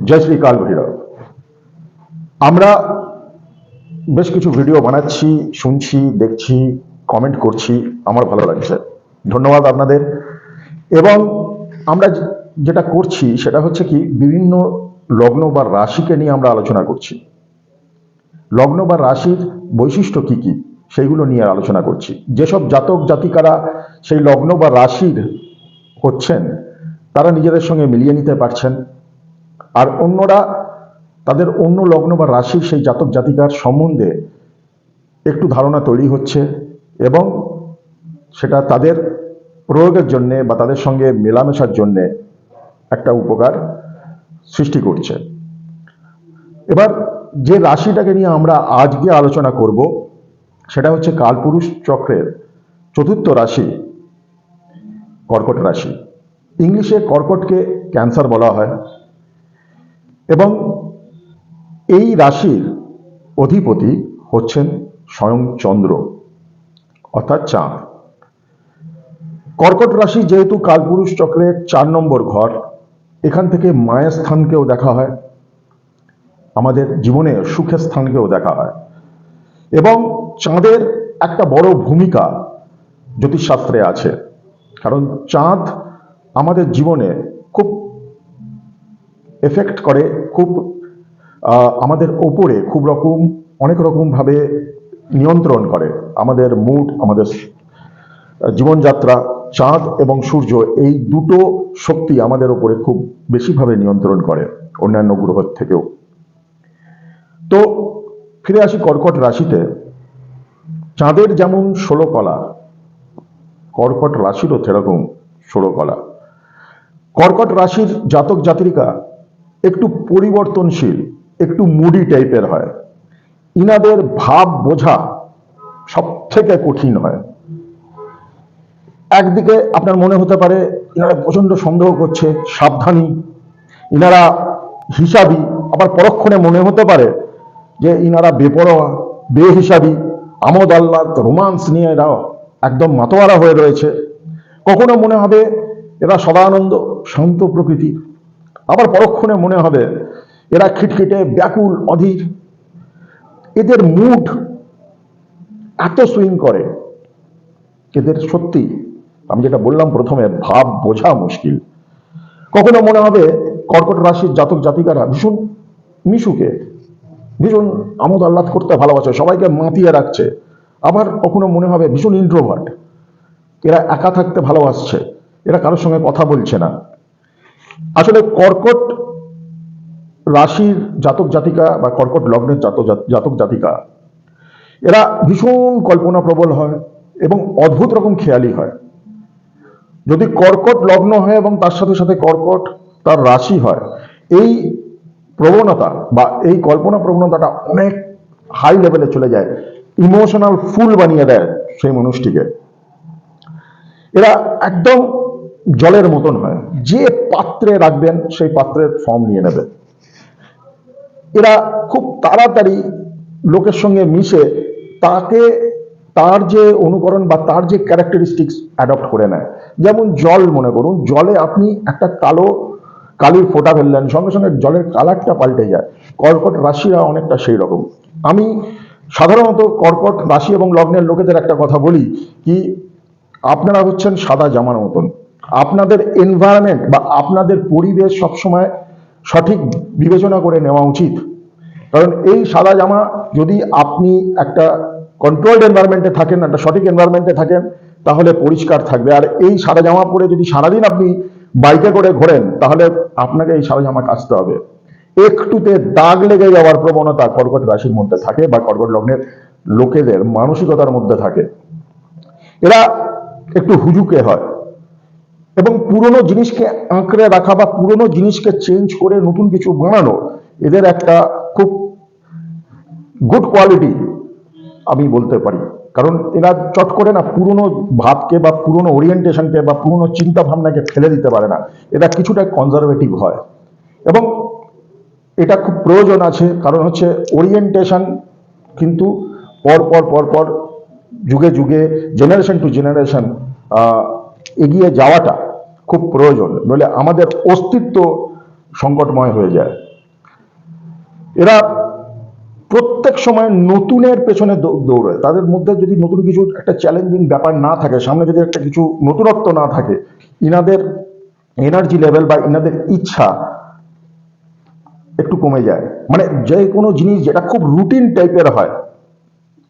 জয় শ্রী কাল ভৈরব। আমরা বেশ কিছু ভিডিও বানাচ্ছি, শুনছি, দেখছি, কমেন্ট করছি, আমার ভালো লাগছে, ধন্যবাদ আপনাদের। এবং আমরা যেটা করছি সেটা হচ্ছে কি, বিভিন্ন লগ্ন বা রাশিকে নিয়ে আমরা আলোচনা করছি। লগ্ন বা রাশির বৈশিষ্ট্য কি কি সেইগুলো নিয়ে আলোচনা করছি। যেসব জাতক জাতিকারা সেই লগ্ন বা রাশির হচ্ছেন তারা নিজেদের সঙ্গে মিলিয়ে নিতে পারছেন, আর অন্যরা তাদের অন্য লগ্ন বা রাশির সেই জাতক জাতিকার সম্বন্ধে একটু ধারণা তৈরি হচ্ছে এবং সেটা তাদের প্রয়োগের জন্যে বা তাদের সঙ্গে মেলামেশার জন্যে একটা উপকার সৃষ্টি করছে। এবার যে রাশিটাকে নিয়ে আমরা আজকে আলোচনা করব সেটা হচ্ছে কালপুরুষ চক্রের চতুর্থ রাশি, কর্কট রাশি। ইংলিশে কর্কটকে ক্যান্সার বলা হয় এবং এই রাশির অধিপতি হচ্ছেন স্বয়ং চন্দ্র অর্থাৎ চাঁদ। কর্কট রাশি যেহেতু কালপুরুষ চক্রের 4 নম্বর ঘর, এখান থেকে মায়ের স্থানকেও দেখা হয়, আমাদের জীবনে সুখের স্থানকেও দেখা হয় এবং চাঁদের একটা বড় ভূমিকা জ্যোতিষশাস্ত্রে আছে। কারণ চাঁদ আমাদের জীবনে খুব এফেক্ট করে, খুব আমাদের ওপরে খুব অনেক রকমভাবে নিয়ন্ত্রণ করে আমাদের মুড, আমাদের জীবনযাত্রা। চাঁদ এবং সূর্য এই দুটো শক্তি আমাদের উপরে খুব বেশিভাবে নিয়ন্ত্রণ করে অন্যান্য গ্রহের থেকেও। তো ফিরে আসি কর্কট রাশিতে। চাঁদের যেমন 16 কলা, কর্কট রাশিরও সেরকম 16 কলা। কর্কট রাশির জাতক জাতিকা একটু পরিবর্তনশীল, একটু মুডি টাইপের হয়। ইনাদের ভাব বোঝা সব থেকে কঠিন হয়। একদিকে আপনার মনে হতে পারে ইনারা প্রচন্ড সন্দেহ করছে, সাবধানী, ইনারা হিসাবী। আবার পরক্ষণে মনে হতে পারে যে ইনারা বেপরোয়া, বেহিসাবী, আমোদ আহ্লাদ, রোমান্স নিয়ে এরা একদম মাতোয়ারা হয়ে রয়েছে। কখনো মনে হবে এরা সদানন্দ, শান্ত প্রকৃতি। আবার পরক্ষণে মনে হবে এরা খিটখিটে, ব্যাকুল, অধীর। এদের মুড এত সুইং করে, এদের সত্যি আমি যেটা বললাম প্রথমে, ভাব বোঝা মুশকিল। কখনো মনে হবে কর্কট রাশির জাতক জাতিকারা ভীষণ মিশুকে, ভীষণ আমোদ আহ্লাদ করতে ভালোবাসে, সবাইকে মাতিয়ে রাখছে। আবার কখনো মনে হবে ভীষণ ইন্ট্রোভার্ট, এরা একা থাকতে ভালোবাসছে, এরা কারোর সঙ্গে কথা বলছে না। আসলে কর্কট রাশির জাতক জাতিকা বা কর্কট লগ্নের জাতক জাতিকা এরা ভীষণ কল্পনা প্রবল হয় এবং অদ্ভুত রকম খেয়ালি হয়। যদি কর্কট লগ্ন হয় এবং তার সাথে সাথে কর্কট তার রাশি হয়, এই প্রবণতা বা এই কল্পনা প্রবণতাটা অনেক হাই লেভেলে চলে যায়, ইমোশনাল ফুল বানিয়ে দেয় সেই মানুষটিকে। এরা একদম জলের মতন হয়, যে পাত্রে রাখবেন সেই পাত্রের ফর্ম নিয়ে নেবে। এরা খুব তাড়াতাড়ি লোকের সঙ্গে মিশে তাকে তার যে অনুকরণ বা তার যে ক্যারেক্টারিস্টিক্স অ্যাডপ্ট করে নেয়। যেমন জল মনে করুন, জলে আপনি একটা কালির ফোঁটা ফেললেন, সঙ্গে সঙ্গে জলের কালারটা পাল্টে যায়। কর্কট রাশিরা অনেকটা সেই রকম। আমি সাধারণত কর্কট রাশি এবং লগ্নের লোকেদের একটা কথা বলি কি, আপনারা হচ্ছেন সাদা জামার মতন। আপনাদের এনভায়রনমেন্ট বা আপনাদের পরিবেশ সবসময় সঠিক বিবেচনা করে নেওয়া উচিত। কারণ এই সাদা জামা যদি আপনি একটা কন্ট্রোলড এনভায়রনমেন্টে থাকেন, একটা সঠিক এনভায়রনমেন্টে থাকেন, তাহলে পরিষ্কার থাকবে। আর এই সাদা জামা পরে যদি সারাদিন আপনি বাইকে করে ঘোরেন, তাহলে আপনাকে এই সাদা জামা কাচতে হবে। একটুতে দাগ লেগে যাওয়ার প্রবণতা কর্কট রাশির মধ্যে থাকে বা কর্কট লগ্নের লোকেদের মানসিকতার মধ্যে থাকে। এরা একটু হুজুকে হয় এবং পুরনো জিনিসকে আঁকড়ে রাখা বা পুরনো জিনিসকে চেঞ্জ করে নতুন কিছু বানানো এদের একটা খুব গুড কোয়ালিটি আমি বলতে পারি। কারণ এরা চট করে না পুরনো ভাবকে বা পুরনো ওরিয়েন্টেশনকে বা পুরনো চিন্তা ভাবনাকে ফেলে দিতে পারে না। এরা কিছুটা কনজারভেটিভ হয় এবং এটা খুব প্রয়োজন আছে। কারণ হচ্ছে ওরিয়েন্টেশন কিন্তু পর যুগে যুগে, জেনারেশন টু জেনারেশন এগিয়ে যাওয়াটা খুব প্রয়োজন, নইলে আমাদের অস্তিত্ব সংকটময় হয়ে যায়। এরা প্রত্যেক সময় নতুনের পেছনে দৌড়ে। তাদের মধ্যে যদি নতুন কিছু একটা চ্যালেঞ্জিং ব্যাপার না থাকে, সামনে যদি একটা কিছু নতুনত্ব না থাকে, ইনাদের এনার্জি লেভেল বা ইনাদের ইচ্ছা একটু কমে যায়। মানে যে কোনো জিনিস যেটা খুব রুটিন টাইপের হয়,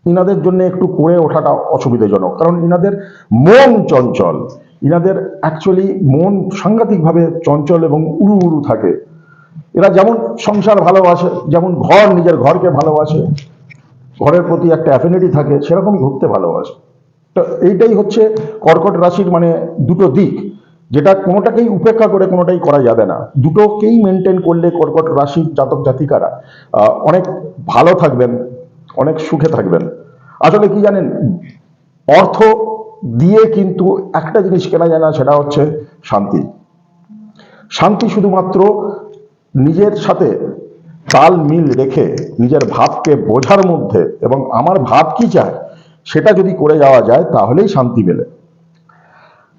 ইনাদের জন্য একটু করে ওঠাটা অসুবিধাজনক। কারণ ইনাদের মন চঞ্চল, ইনাদের অ্যাকচুয়ালি মন সাংঘাতিকভাবে চঞ্চল এবং উড়ু উড়ু থাকে। এরা যেমন সংসার ভালোবাসে, যেমন নিজের ঘরকে ভালোবাসে, ঘরের প্রতি একটা অ্যাফিনিটি থাকে, সেরকমই ঘুরতে ভালোবাসে। তো এইটাই হচ্ছে কর্কট রাশির মানে দুটো দিক, যেটা কোনোটাকেই উপেক্ষা করে কোনোটাই করা যাবে না। দুটোকেই মেনটেন করলে কর্কট রাশির জাতক জাতিকারা অনেক ভালো থাকবেন, অনেক সুখে থাকবেন। আসলে কি জানেন, অর্থ দিয়ে কিন্তু একটা জিনিস কেনা যায় না, সেটা হচ্ছে শান্তি। শান্তি শুধুমাত্র নিজের সাথে তাল মিল রেখে নিজের ভাবকে বোঝার মধ্যে এবং আমার ভাব কি চায় সেটা যদি করে যাওয়া যায়, তাহলেই শান্তি মেলে।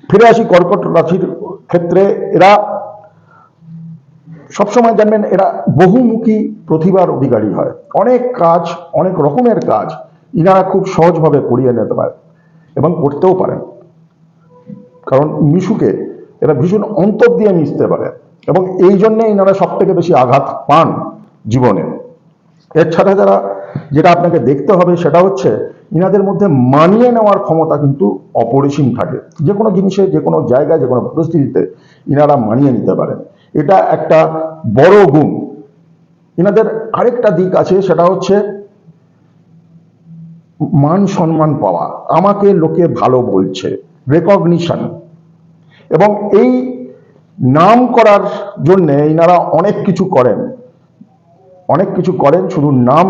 ফিরে আসি কর্কট রাশির ক্ষেত্রে। এরা সবসময় জানবেন, এরা বহুমুখী প্রতিভার অধিকারী হয়। অনেক কাজ, অনেক রকমের কাজ ইনারা খুব সহজভাবে করিয়ে নিতে পারে এবং করতেও পারেন। কারণ মিশুকে এরা ভীষণ অন্তর দিয়ে মিশতে পারে এবং এই জন্যে ইনারা সব থেকে বেশি আঘাত পান জীবনে। এছাড়া যেটা আপনাকে দেখতে হবে সেটা হচ্ছে, ইনাদের মধ্যে মানিয়ে নেওয়ার ক্ষমতা কিন্তু অপরিসীম থাকে। যে কোনো জিনিসে, যে কোনো জায়গায়, যে কোনো পরিস্থিতিতে ইনারা মানিয়ে নিতে পারেন। এটা একটা বড় গুণ। ইনাদের আরেকটা দিক আছে, সেটা হচ্ছে মান সম্মান পাওয়া। আমাকে লোকে ভালো বলছে, রেকগনিশন। এবং এই নাম করার জন্য ইনারা অনেক কিছু করেন, অনেক কিছু করেন শুধু নাম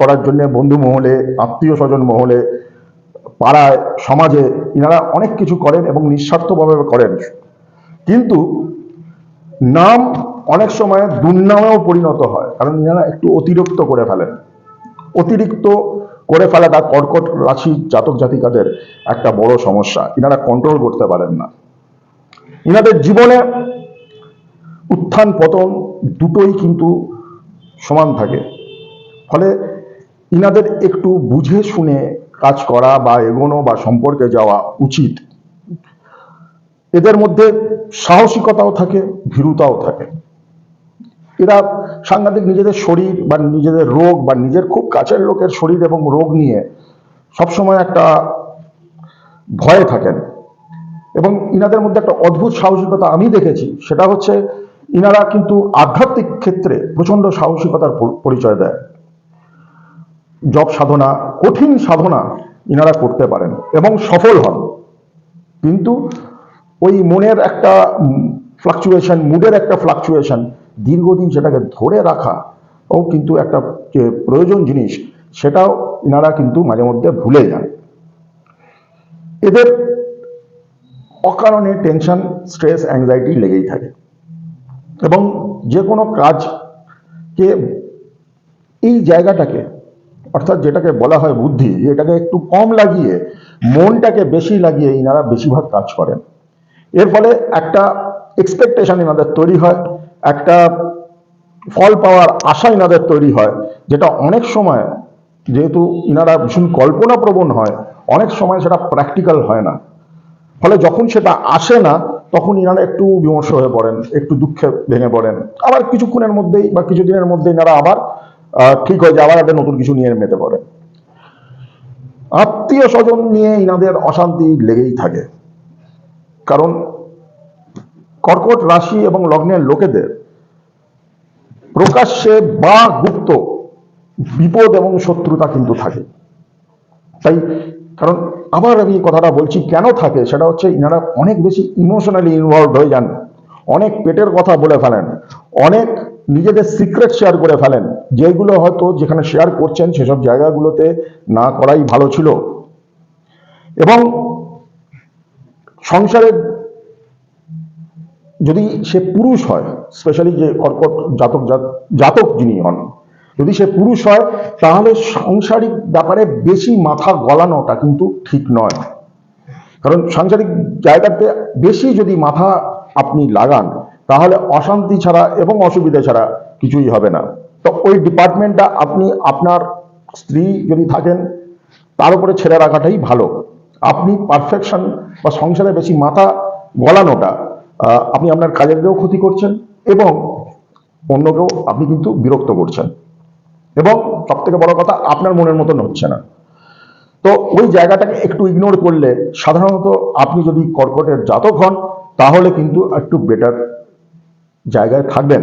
করার জন্য। বন্ধু মহলে, আত্মীয় স্বজন মহলে, পাড়ায়, সমাজে ইনারা অনেক কিছু করেন এবং নিঃস্বার্থভাবে করেন। কিন্তু নাম অনেক সময় দুর্নামেও পরিণত হয়, কারণ ইনারা একটু অতিরিক্ত করে ফেলেন। অতিরিক্ত করে ফেলাটা কর্কট রাশি জাতক জাতিকাদের একটা বড় সমস্যা। ইনারা কন্ট্রোল করতে পারেন না। ইনাদের জীবনে উত্থান পতন দুটোই কিন্তু সমান থাকে। ফলে ইনাদের একটু বুঝে শুনে কাজ করা বা এগোনো বা সম্পর্কে যাওয়া উচিত। এদের মধ্যে সাহসিকতাও থাকে, ভীরুতাও থাকে। এরা সাংঘাতিক নিজেদের শরীর বা নিজেদের রোগ বা নিজের খুব কাছের লোকের শরীর এবং রোগ নিয়ে সবসময় একটা ভয়ে থাকেন। এবং ইনাদের মধ্যে একটা অদ্ভুত সাহসিকতা আমি দেখেছি, সেটা হচ্ছে ইনারা কিন্তু আধ্যাত্মিক ক্ষেত্রে প্রচন্ড সাহসিকতার পরিচয় দেয়। জপ সাধনা, কঠিন সাধনা ইনারা করতে পারেন এবং সফল হন। কিন্তু ওই মনের একটা ফ্লাকচুয়েশন, মুডের একটা ফ্লাকচুয়েশন, দীর্ঘদিন সেটাকে ধরে রাখা ও কিন্তু একটা যে প্রয়োজন জিনিস, সেটাও ইনারা কিন্তু মাঝে মধ্যে ভুলে যান। এদের অকারণে টেনশন, স্ট্রেস, অ্যাংজাইটি লেগেই থাকে এবং যে কোনো কাজকে, এই জায়গাটাকে, অর্থাৎ যেটাকে বলা হয় বুদ্ধি, এটাকে একটু কম লাগিয়ে মনটাকে বেশি লাগিয়ে ইনারা বেশিরভাগ কাজ করেন। এর ফলে একটা এক্সপেকটেশন ইনাদের তৈরি হয়, একটা ফল পাওয়ার আশা ইনাদের তৈরি হয়, যেটা অনেক সময়, যেহেতু ইনারা ভীষণ কল্পনাপ্রবণ হয়, অনেক সময় সেটা প্র্যাকটিক্যাল হয় না। ফলে যখন সেটা আসে না, তখন ইনারা একটু বিমর্ষ হয়ে পড়েন, একটু দুঃখে ভেঙে পড়েন। আবার কিছুক্ষণের মধ্যেই বা কিছুদিনের মধ্যে ইনারা আবার ঠিক হয়ে যায়, আবার একটা নতুন কিছু নিয়ে মেতে পড়ে। আত্মীয় স্বজন নিয়ে ইনাদের অশান্তি লেগেই থাকে। কারণ কর্কট রাশি এবং লগ্নের লোকেদের প্রকাশ্যে বা গুপ্ত বিপদ এবং শত্রুতা কিন্তু থাকে। তাই কারণ আবার আমি কথাটা বলছি কেন থাকে, সেটা হচ্ছে ইনারা অনেক বেশি ইমোশনালি ইনভলভ হয়ে যান, অনেক পেটের কথা বলে ফেলেন, অনেক নিজেদের সিক্রেট শেয়ার করে ফেলেন, যেগুলো হয়তো যেখানে শেয়ার করছেন সেসব জায়গাগুলোতে না করাই ভালো ছিল। এবং সংসারের যদি সে পুরুষ হয়, স্পেশালি যে কর্কট জাতক যিনি হন, যদি সে পুরুষ হয়, তাহলে সাংসারিক ব্যাপারে বেশি মাথা গলানোটা কিন্তু ঠিক নয়। কারণ সাংসারিক জায়গাতে বেশি যদি মাথা আপনি লাগান, তাহলে অশান্তি ছাড়া এবং অসুবিধা ছাড়া কিছুই হবে না। তো ওই ডিপার্টমেন্টটা আপনি আপনার স্ত্রী যদি থাকেন তার উপরে ছেড়ে রাখাটাই ভালো। আপনি পারফেকশন বা সংসারে বেশি মাথা গলানোটা আপনি আপনার কাজেরকেও ক্ষতি করছেন এবং অন্যকেও আপনি কিন্তু বিরক্ত করছেন, এবং সব থেকে বড় কথা আপনার মনের মতন হচ্ছে না। তো ওই জায়গাটাকে একটু ইগনোর করলে সাধারণত আপনি যদি কর্কটের জাতক হন তাহলে কিন্তু একটু বেটার জায়গায় থাকবেন।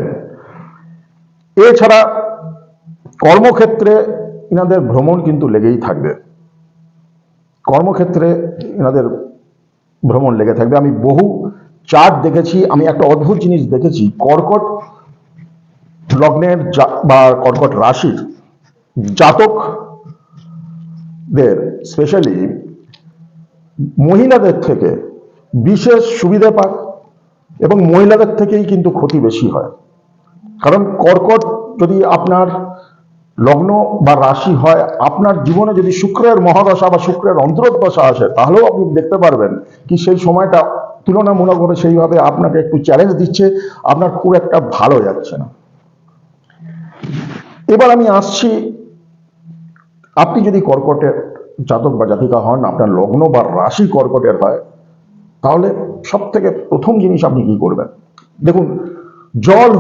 এছাড়া কর্মক্ষেত্রে এনাদের ভ্রমণ কিন্তু লেগেই থাকবে, কর্মক্ষেত্রে এনাদের ভ্রমণ লেগে থাকবে। আমি বহু চার্ট দেখেছি, আমি একটা অদ্ভুত জিনিস দেখেছি, কর্কট লগ্নের বা কর্কট রাশির জাতকদের স্পেশালি মহিলাদের থেকে বিশেষ সুবিধা পায় এবং মহিলাদের থেকেই কিন্তু ক্ষতি বেশি হয়। কারণ কর্কট যদি আপনার লগ্ন বা রাশি হয়, আপনার জীবনে যদি শুক্রের মহাদশা বা শুক্রের অন্তর্দশা আসে তাহলেও আপনি দেখতে পারবেন কি সেই সময়টা তুলনামূলকভাবে সেইভাবে আপনাকে একটু চ্যালেঞ্জ দিচ্ছে, আপনার খুব একটা ভালো যাচ্ছে না। এবার আমি আসছি, আপনি যদি কর্কটের জাতক বা জাতিকা হন, আপনার লগ্ন বা রাশি কর্কটের হয়, তাহলে সব থেকে প্রথম জিনিস আপনি কি করবেন? দেখুন, জল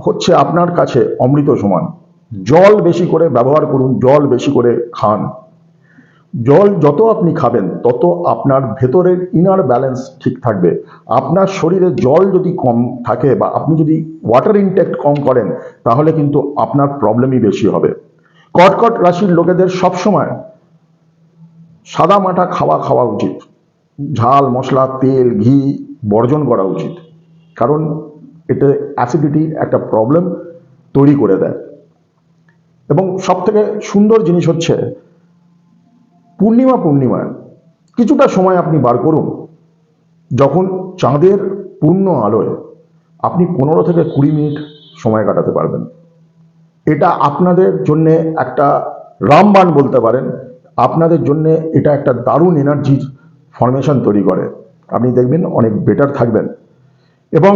হচ্ছে আপনার কাছে অমৃত সমান। জল বেশি করে ব্যবহার করুন, জল বেশি করে খান। জল যত আপনি খাবেন তত আপনার ভেতরের ইনার ব্যালেন্স ঠিক থাকবে। আপনার শরীরে জল যদি কম থাকে বা আপনি যদি ওয়াটার ইনটেক কম করেন তাহলে কিন্তু আপনার প্রবলেমই বেশি হবে। কর্কট রাশির লোকেদের সবসময় সাদা মাটা খাওয়া উচিত, ঝাল মশলা তেল ঘি বর্জন করা উচিত, কারণ এটা অ্যাসিডিটি একটা প্রবলেম তৈরি করে দেয়। এবং সব থেকে সুন্দর জিনিস হচ্ছে পূর্ণিমায় কিছুটা সময় আপনি বার করুন, যখন চাঁদের পূর্ণ আলোয় আপনি 15 থেকে 20 মিনিট সময় কাটাতে পারবেন। এটা আপনাদের জন্য একটা রামবাণ বলতে পারেন, আপনাদের জন্য এটা একটা দারুণ এনার্জির ফরমেশন তৈরি করে। আপনি দেখবেন অনেক বেটার থাকবেন। এবং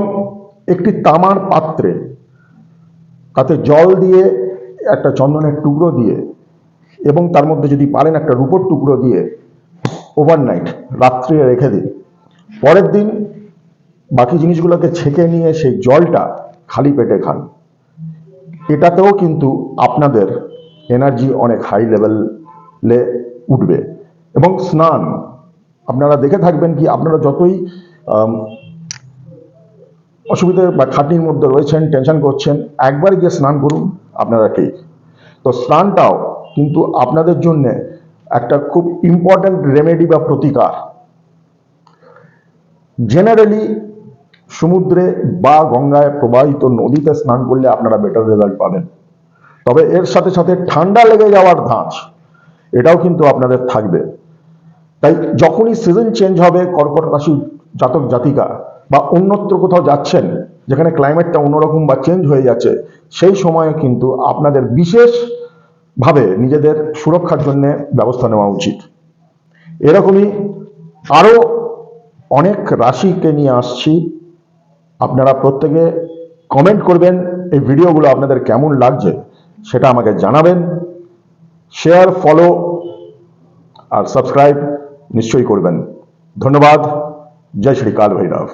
একটি তামার পাত্রে তাতে জল দিয়ে একটা চন্দনের টুকরো দিয়ে এবং তার মধ্যে যদি পারেন একটা রূপোর টুকরো দিয়ে ওভারনাইট রাত্রে রেখে দিন। পরের দিন বাকি জিনিসগুলোকে ছেঁকে নিয়ে সেই জলটা খালি পেটে খান। এটাতেও কিন্তু আপনাদের এনার্জি অনেক হাই লেভেলে উঠবে। এবং স্নান আপনারা দেখে থাকবেন কি, আপনারা যতই অসুবিধে বা খাটনির মধ্যে রয়েছেন, টেনশন করছেন, একবার গিয়ে স্নান করুন, আপনারা ঠিক। তো স্নানটাও কিন্তু আপনাদের জন্য একটা খুব ইম্পর্ট্যান্ট রেমেডি বা প্রতিকার। জেনারেলি সমুদ্রে বা গঙ্গায় প্রবাহিত নদীতে স্নান করলে আপনারা বেটার রেজাল্ট পাবেন, তবে এর সাথে সাথে ঠান্ডা লেগে যাওয়ার ধাঁচ এটাও কিন্তু আপনাদের থাকবে। তাই যখনই সিজন চেঞ্জ হবে, কর্কট রাশি জাতক জাতিকা বা অন্যত্র কোথাও যাচ্ছেন যেখানে ক্লাইমেটটা অন্যরকম বা চেঞ্জ হয়ে যাচ্ছে, সেই সময়ে কিন্তু আপনাদের বিশেষভাবে নিজেদের সুরক্ষার জন্য ব্যবস্থা নেওয়া উচিত। এরকমই আরো অনেক রাশিকে নিয়ে আসছি, আপনারা প্রত্যেকে কমেন্ট করবেন এই ভিডিওগুলো আপনাদের কেমন লাগছে সেটা আমাকে জানাবেন। শেয়ার, ফলো আর সাবস্ক্রাইব নিশ্চয়ই করবেন। ধন্যবাদ। জয় শ্রী কাল ভৈরব।